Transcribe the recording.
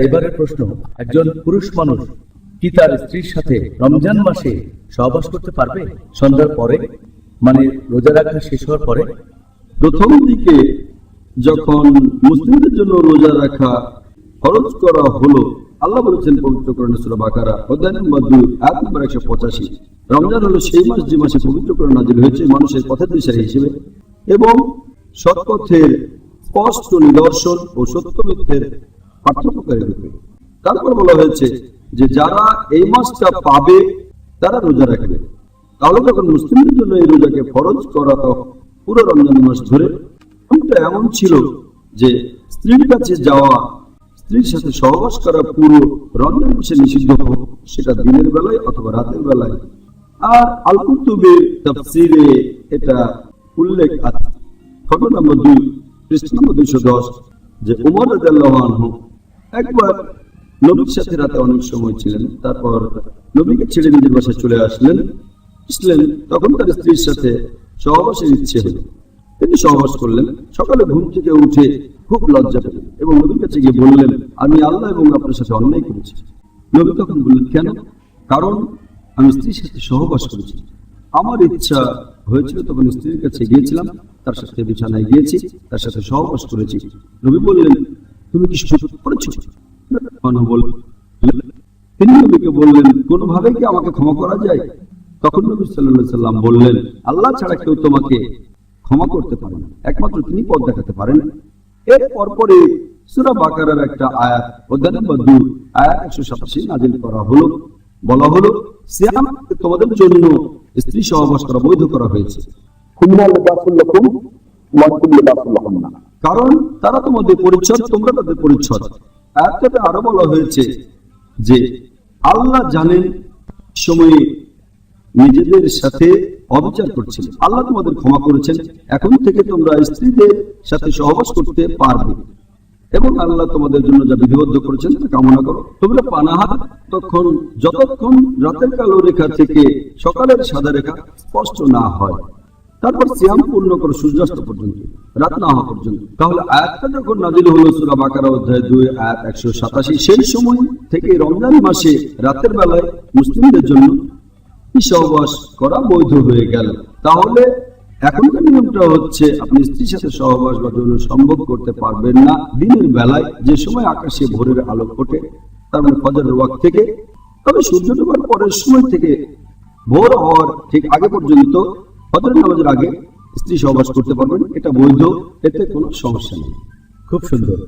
এবারের প্রশ্ন, একজন পুরুষ মানুষ কি তার স্ত্রীর সাথে রমজান মাসে সহবাস করতে পারবে সন্ধ্যার পরে, মানে রোজা রাখা শেষ হওয়ার পরে? প্রথম দিকে যখন মুসলিমদের জন্য রোজা রাখা ফরজ করা হলো, আল্লাহ বলেছেন পবিত্র কোরআনে সূরা বাকারা অধ্যায় নম্বর 2 আয়াত নম্বর 185, রমজান হলো সেই মাস যে মাসে পবিত্র কোরআন নাযিল হয়েছে মানুষের পথের দিশারি হিসেবে এবং সৎপথের স্পষ্ট নিদর্শন ও সত্য মিথ্যের পার্থক্যকারী রূপে। তারপর বলা হয়েছে যে যারা এই মাসটা পাবে তারা রোজা রাখবে। তাহলে যখন মুসলিমদের জন্য এই রোজাকে ফরজ করা পুরো রমজান মাস ধরে, এমন ছিল যে স্ত্রীর কাছে যাওয়া, স্ত্রীর সাথে সহবাস করা পুরো রমজান মাসে নিষিদ্ধ হোক, সেটা দিনের বেলায় অথবা রাতের বেলায়। আর আল কুতুবের তাফসীরে এটা উল্লেখ আছে। খণ্ড নম্বর 2 পৃষ্ঠা নম্বর 210, যে ওমর রাদিয়াল্লাহু আনহু একবার নবীর সাথে রাতে অনেক সময় ছিলেন, তারপর নবীকে ছেড়ে নিজের বাসায় চলে আসলেন। তখন তার স্ত্রীর সাথে সহবাসের ইচ্ছে হলো, তিনি সহবাস করলেন। সকালে ঘুম থেকে উঠে খুব লজ্জা পেলেন এবং নবীর কাছে গিয়ে বললেন, আমি আল্লাহ এবং আপনার সাথে অন্যায় করেছি। নবী তখন বললেন, কেন? কারণ আমি স্ত্রীর সাথে সহবাস করেছি, আমার ইচ্ছা হয়েছিল, তখন স্ত্রীর কাছে গিয়েছিলাম, তার সাথে বিছানায় গিয়েছি, তার সাথে সহবাস করেছি। নবী বললেন, তুমি কি সহ্য করেছো? তিনি নবীকে বললেন, কোনোভাবে কি আমাকে ক্ষমা করা যায়? তখন নবী সাল্লাল্লাহু আলাইহি সাল্লাম বললেন, আল্লাহ ছাড়া কেউ তোমাকে ক্ষমা করতে পারে না, একমাত্র তিনি পথ দেখাতে পারেন। এর পরপরে সূরা বাকারার একটা আয়াত অধ্যায় নম্বর 2 আয়াত 187 নাযিল করা হলো। বলা হলো, সিয়াম তোমাদের জন্য স্ত্রী সহবাস করা বৈধ করা হয়েছে, কারণ তারা তোমাদের পরিচ্ছদ, তোমরা তাদের পরিচ্ছদ। আয়াতটাতে আরো বলা হয়েছে যে আল্লাহ জানেন সময়ে নিজেদের সাথে অবিচার করছিল, আল্লাহ তোমাদের ক্ষমা করেছেন, এখন থেকে তোমরা স্ত্রীদের সাথে সহবাস করতে পারবে এবং আল্লাহ তোমাদের জন্য যা বিধিবদ্ধ করেছেন তা কামনা করো। তোমরা পানাহার যতক্ষণ রাতের কালো রেখা থেকে সকালের সাদা রেখা স্পষ্ট না হয়, তারপর সিয়াম পূর্ণ করো সূর্যাস্ত পর্যন্ত, রাত না হওয়া পর্যন্ত। তাহলে আয়াতটা যখন নাযিল হলো সূরা বাকারা অধ্যায় 2 আয়াত 187, সেই সময় থেকে রমজান মাসে রাতের বেলায় মুসলিমদের জন্য সহবাস করা বৈধ হয়ে গেল। তাহলে এখনকার নিয়মটা হচ্ছে, আপনি স্ত্রীর সাথে সহবাস বা যৌন সম্ভোগ করতে পারবেন না দিনের বেলায়, যে সময় আকাশে ভোরের আলো ফোটে, তার মানে ফজরের ওয়াক্ত থেকে। তবে সূর্য ডোবার পরের সময় থেকে ভোর হওয়ার ঠিক আগে পর্যন্ত, ফজরের নামাজের আগে স্ত্রী সহবাস করতে পারবেন, এটা বৈধ, এতে কোনো সমস্যা নেই। খুব সুন্দর।